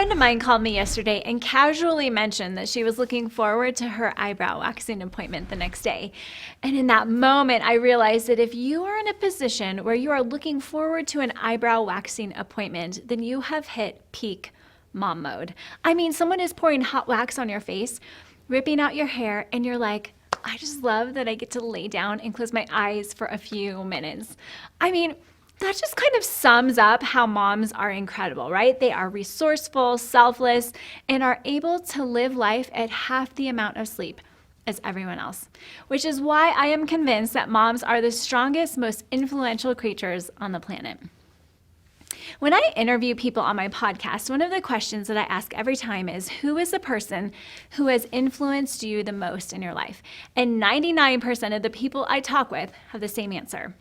friend of mine called me yesterday and casually mentioned that she was looking forward to her eyebrow waxing appointment the next day. And in that moment, I realized that if you are in a position where you are looking forward to an eyebrow waxing appointment, then you have hit peak mom mode. I mean, someone is pouring hot wax on your face, ripping out your hair, and you're like, I just love that I get to lay down and close my eyes for a few minutes. I mean, that just kind of sums up how moms are incredible, right? They are resourceful, selfless, and are able to live life at half the amount of sleep as everyone else, which is why I am convinced that moms are the strongest, most influential creatures on the planet. When I interview people on my podcast, one of the questions that I ask every time is, who is the person who has influenced you the most in your life? And 99% of the people I talk with have the same answer: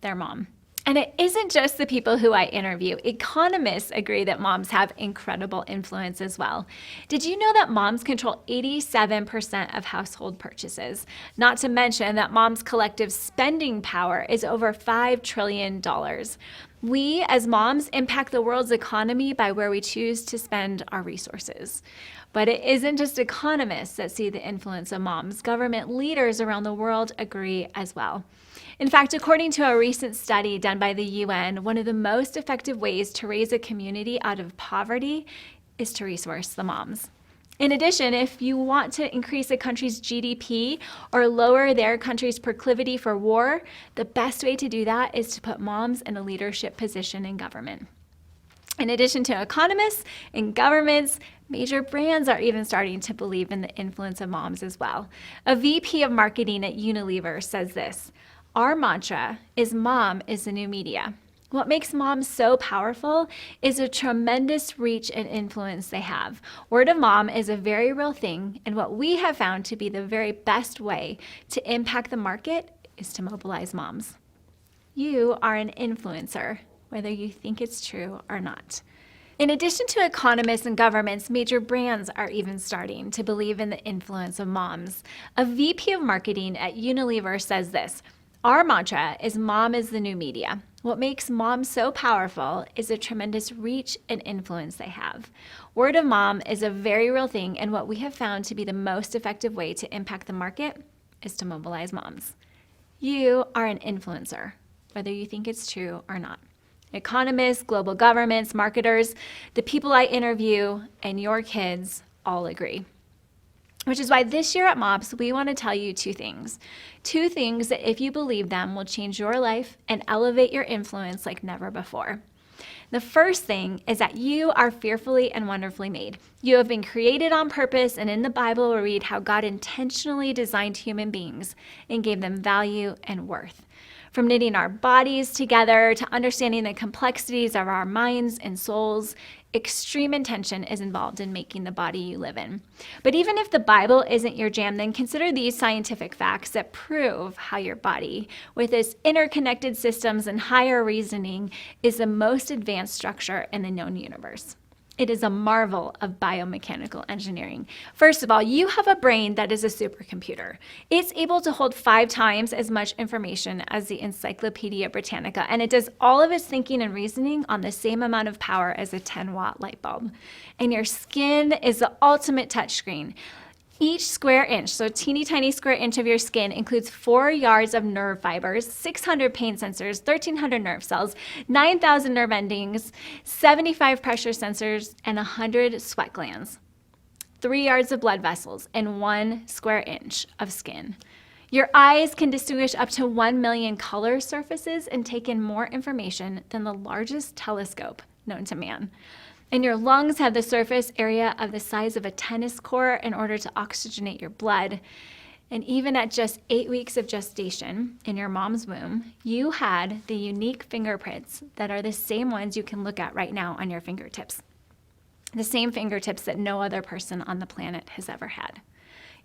their mom. And it isn't just the people who I interview. Economists agree that moms have incredible influence as well. Did you know that moms control 87% of household purchases? Not to mention that moms' collective spending power is over $5 trillion. We, as moms, impact the world's economy by where we choose to spend our resources. But it isn't just economists that see the influence of moms. Government leaders around the world agree as well. In fact, according to a recent study done by the UN, one of the most effective ways to raise a community out of poverty is to resource the moms. In addition, if you want to increase a country's GDP or lower their country's proclivity for war, the best way to do that is to put moms in a leadership position in government. In addition to economists and governments, major brands are even starting to believe in the influence of moms as well. A VP of marketing at Unilever says this: "Our mantra is mom is the new media. What makes moms so powerful is a tremendous reach and influence they have. Word of mom is a very real thing, and what we have found to be the very best way to impact the market is to mobilize moms." You are an influencer, whether you think it's true or not. In addition to economists and governments, major brands are even starting to believe in the influence of moms. A VP of marketing at Unilever says this: "Our mantra is mom is the new media. What makes moms so powerful is a tremendous reach and influence they have. Word of mom is a very real thing, and what we have found to be the most effective way to impact the market is to mobilize moms." You are an influencer, whether you think it's true or not. Economists, global governments, marketers, the people I interview, and your kids all agree. Which is why this year at MOPS, we want to tell you two things. Two things that, if you believe them, will change your life and elevate your influence like never before. The first thing is that you are fearfully and wonderfully made. You have been created on purpose, and in the Bible we read how God intentionally designed human beings and gave them value and worth. From knitting our bodies together to understanding the complexities of our minds and souls, extreme intention is involved in making the body you live in. But even if the Bible isn't your jam, then consider these scientific facts that prove how your body, with its interconnected systems and higher reasoning, is the most advanced structure in the known universe. It is a marvel of biomechanical engineering. First of all, you have a brain that is a supercomputer. It's able to hold 5 times as much information as the Encyclopedia Britannica, and it does all of its thinking and reasoning on the same amount of power as a 10-watt light bulb. And your skin is the ultimate touchscreen. Each square inch, so teeny tiny square inch of your skin, includes 4 yards of nerve fibers, 600 pain sensors, 1,300 nerve cells, 9,000 nerve endings, 75 pressure sensors, and 100 sweat glands. 3 yards of blood vessels and 1 square inch of skin. Your eyes can distinguish up to 1 million color surfaces and take in more information than the largest telescope known to man. And your lungs have the surface area of the size of a tennis court in order to oxygenate your blood. And even at just 8 weeks of gestation in your mom's womb, you had the unique fingerprints that are the same ones you can look at right now on your fingertips. The same fingertips that no other person on the planet has ever had.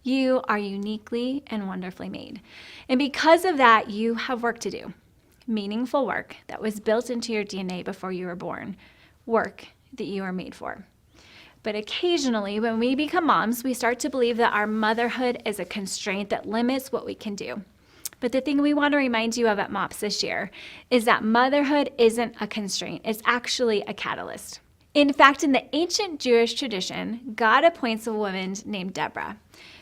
You are uniquely and wonderfully made. And because of that, you have work to do. Meaningful work that was built into your DNA before you were born. Work that you are made for. But occasionally, when we become moms, we start to believe that our motherhood is a constraint that limits what we can do. But the thing we want to remind you of at MOPS this year is that motherhood isn't a constraint. It's actually a catalyst. In fact, in the ancient Jewish tradition, God appoints a woman named Deborah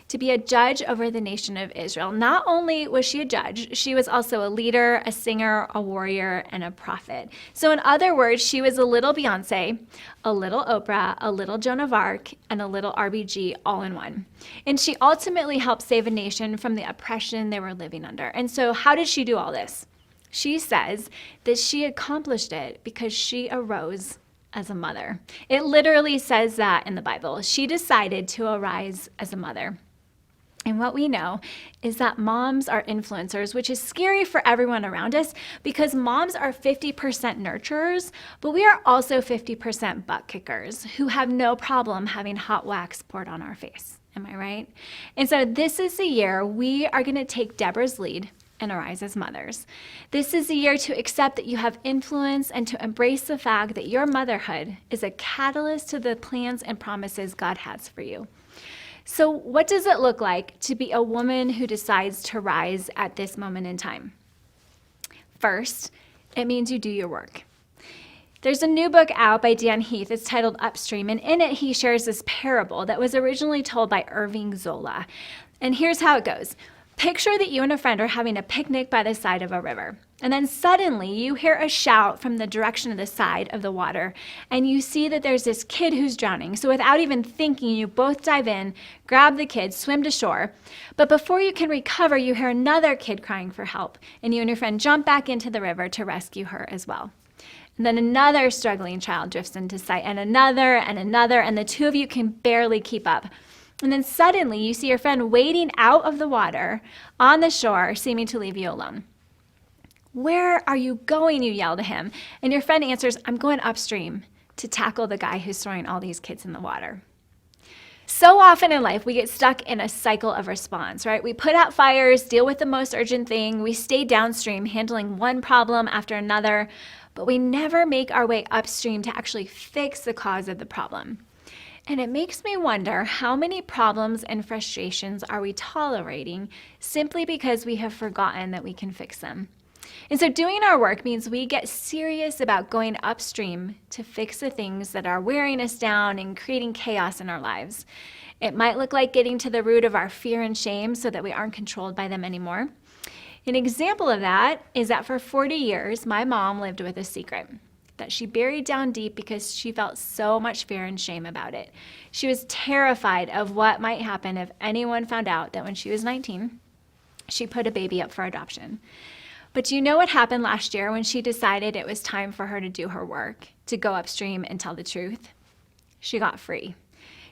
to be a judge over the nation of Israel. Not only was she a judge, she was also a leader, a singer, a warrior, and a prophet. So in other words, she was a little Beyonce, a little Oprah, a little Joan of Arc, and a little RBG all in one. And she ultimately helped save a nation from the oppression they were living under. And so how did she do all this? She says that she accomplished it because she arose as a mother. It literally says that in the Bible. She decided to arise as a mother. And what we know is that moms are influencers, which is scary for everyone around us because moms are 50% nurturers, but we are also 50% butt kickers who have no problem having hot wax poured on our face. Am I right? And so this is the year we are going to take Deborah's lead and arise as mothers. This is the year to accept that you have influence and to embrace the fact that your motherhood is a catalyst to the plans and promises God has for you. So what does it look like to be a woman who decides to rise at this moment in time? First, it means you do your work. There's a new book out by Dan Heath. It's titled Upstream, and in it he shares this parable that was originally told by Irving Zola. And here's how it goes. Picture that you and a friend are having a picnic by the side of a river. And then suddenly you hear a shout from the direction of the side of the water. And you see that there's this kid who's drowning. So without even thinking, you both dive in, grab the kid, swim to shore. But before you can recover, you hear another kid crying for help. And you and your friend jump back into the river to rescue her as well. And then another struggling child drifts into sight, and another, and the two of you can barely keep up. And then suddenly you see your friend wading out of the water on the shore, seeming to leave you alone. Where are you going? You yell to him. And your friend answers, I'm going upstream to tackle the guy who's throwing all these kids in the water. So often in life, we get stuck in a cycle of response, right? We put out fires, deal with the most urgent thing. We stay downstream, handling one problem after another, but we never make our way upstream to actually fix the cause of the problem. And it makes me wonder how many problems and frustrations are we tolerating simply because we have forgotten that we can fix them. And so doing our work means we get serious about going upstream to fix the things that are wearing us down and creating chaos in our lives. It might look like getting to the root of our fear and shame so that we aren't controlled by them anymore. An example of that is that for 40 years, my mom lived with a secret that she buried down deep because she felt so much fear and shame about it. She was terrified of what might happen if anyone found out that when she was 19, she put a baby up for adoption. But do you know what happened last year when she decided it was time for her to do her work, to go upstream and tell the truth? She got free.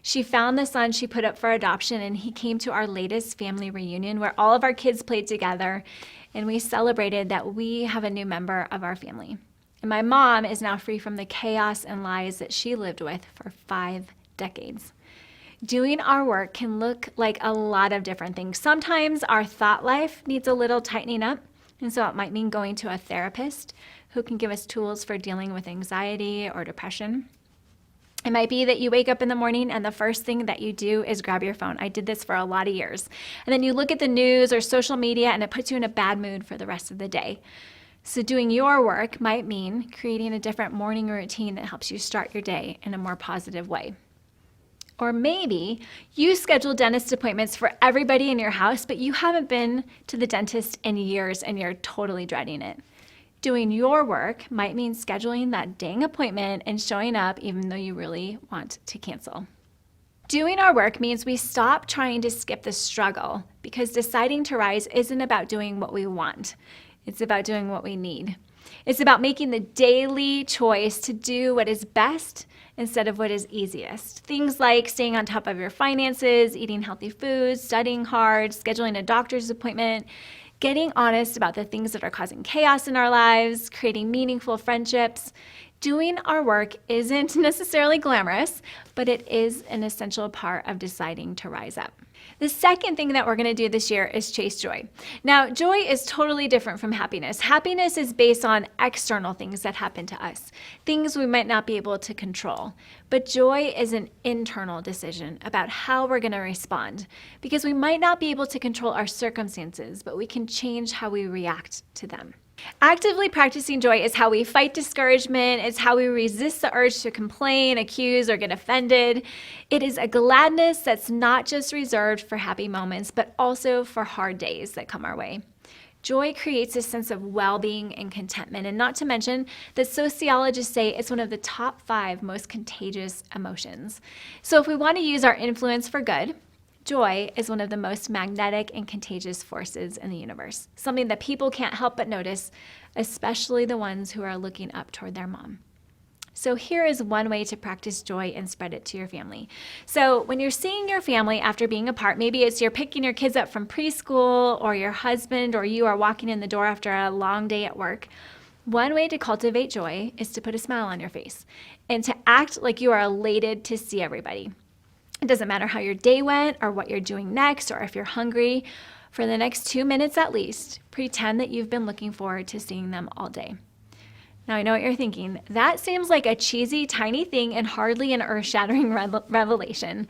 She found the son she put up for adoption, and he came to our latest family reunion where all of our kids played together, and we celebrated that we have a new member of our family. And my mom is now free from the chaos and lies that she lived with for 5 decades. Doing our work can look like a lot of different things. Sometimes our thought life needs a little tightening up, and so it might mean going to a therapist who can give us tools for dealing with anxiety or depression. It might be that you wake up in the morning and the first thing that you do is grab your phone. I did this for a lot of years. And then you look at the news or social media and it puts you in a bad mood for the rest of the day. So doing your work might mean creating a different morning routine that helps you start your day in a more positive way. Or maybe you schedule dentist appointments for everybody in your house, but you haven't been to the dentist in years and you're totally dreading it. Doing your work might mean scheduling that dang appointment and showing up even though you really want to cancel. Doing our work means we stop trying to skip the struggle because deciding to rise isn't about doing what we want. It's about doing what we need. It's about making the daily choice to do what is best instead of what is easiest. Things like staying on top of your finances, eating healthy foods, studying hard, scheduling a doctor's appointment, getting honest about the things that are causing chaos in our lives, creating meaningful friendships. Doing our work isn't necessarily glamorous, but it is an essential part of deciding to rise up. The second thing that we're going to do this year is chase joy. Now, joy is totally different from happiness. Happiness is based on external things that happen to us, things we might not be able to control. But joy is an internal decision about how we're going to respond, because we might not be able to control our circumstances, but we can change how we react to them. Actively practicing joy is how we fight discouragement. It's how we resist the urge to complain, accuse, or get offended. It is a gladness that's not just reserved for happy moments, but also for hard days that come our way. Joy creates a sense of well-being and contentment, and not to mention that sociologists say it's one of the top 5 most contagious emotions. So if we want to use our influence for good, joy is one of the most magnetic and contagious forces in the universe, something that people can't help but notice, especially the ones who are looking up toward their mom. So here is one way to practice joy and spread it to your family. So when you're seeing your family after being apart, maybe it's you're picking your kids up from preschool, or your husband or you are walking in the door after a long day at work, one way to cultivate joy is to put a smile on your face and to act like you are elated to see everybody. It doesn't matter how your day went or what you're doing next, or if you're hungry. For the next 2 minutes at least, pretend that you've been looking forward to seeing them all day. Now I know what you're thinking. That seems like a cheesy, tiny thing and hardly an earth-shattering revelation.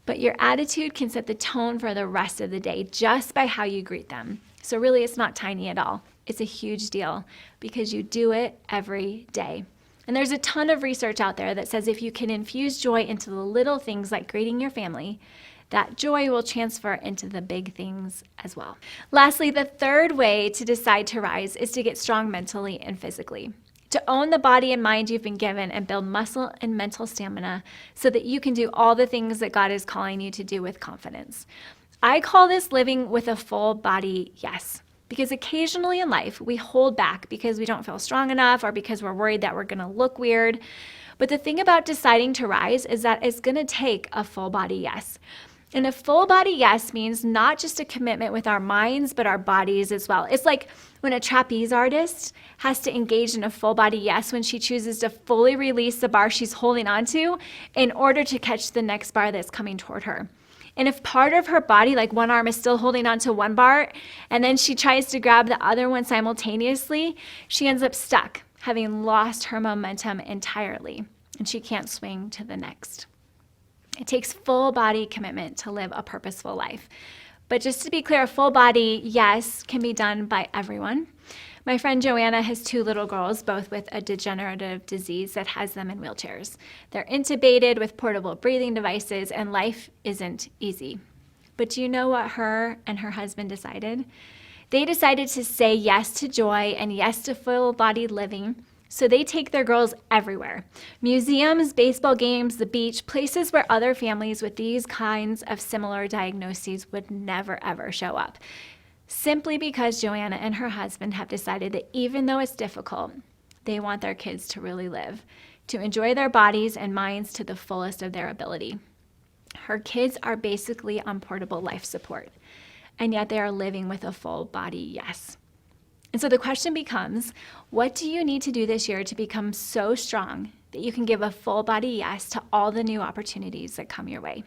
But your attitude can set the tone for the rest of the day just by how you greet them. So really, it's not tiny at all. It's a huge deal because you do it every day. And there's a ton of research out there that says if you can infuse joy into the little things like greeting your family, that joy will transfer into the big things as well. Lastly, the third way to decide to rise is to get strong mentally and physically. To own the body and mind you've been given and build muscle and mental stamina so that you can do all the things that God is calling you to do with confidence. I call this living with a full body yes. Because occasionally in life, we hold back because we don't feel strong enough or because we're worried that we're going to look weird. But the thing about deciding to rise is that it's going to take a full body yes. And a full body yes means not just a commitment with our minds, but our bodies as well. It's like when a trapeze artist has to engage in a full body yes when she chooses to fully release the bar she's holding onto in order to catch the next bar that's coming toward her. And if part of her body, like one arm is still holding onto one bar, and then she tries to grab the other one simultaneously, she ends up stuck, having lost her momentum entirely, and she can't swing to the next. It takes full body commitment to live a purposeful life. But just to be clear, a full body yes can be done by everyone. My friend Joanna has 2 little girls, both with a degenerative disease that has them in wheelchairs. They're intubated with portable breathing devices, and life isn't easy. But do you know what her and her husband decided? They decided to say yes to joy and yes to full body living. So they take their girls everywhere. Museums, baseball games, the beach, places where other families with these kinds of similar diagnoses would never, ever show up. Simply because Joanna and her husband have decided that even though it's difficult, they want their kids to really live, to enjoy their bodies and minds to the fullest of their ability. Her kids are basically on portable life support, and yet they are living with a full body yes. And so the question becomes, what do you need to do this year to become so strong that you can give a full body yes to all the new opportunities that come your way?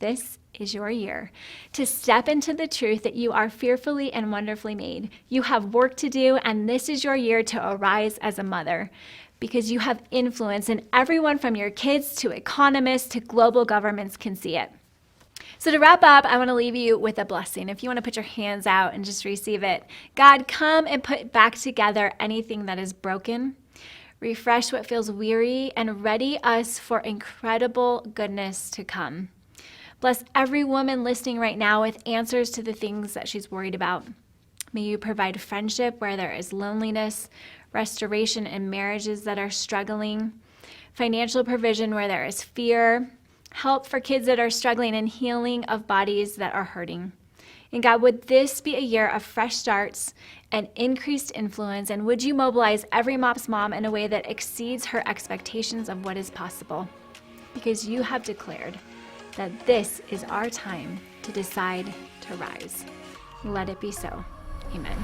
This is your year to step into the truth that you are fearfully and wonderfully made. You have work to do, and this is your year to arise as a mother because you have influence, and everyone from your kids to economists to global governments can see it. So to wrap up, I want to leave you with a blessing. If you want to put your hands out and just receive it. God, come and put back together anything that is broken. Refresh what feels weary and ready us for incredible goodness to come. Bless every woman listening right now with answers to the things that she's worried about. May you provide friendship where there is loneliness, restoration in marriages that are struggling, financial provision where there is fear, help for kids that are struggling, and healing of bodies that are hurting. And God, would this be a year of fresh starts and increased influence? And would you mobilize every MOPS mom in a way that exceeds her expectations of what is possible? Because you have declared that this is our time to decide to rise. Let it be so. Amen.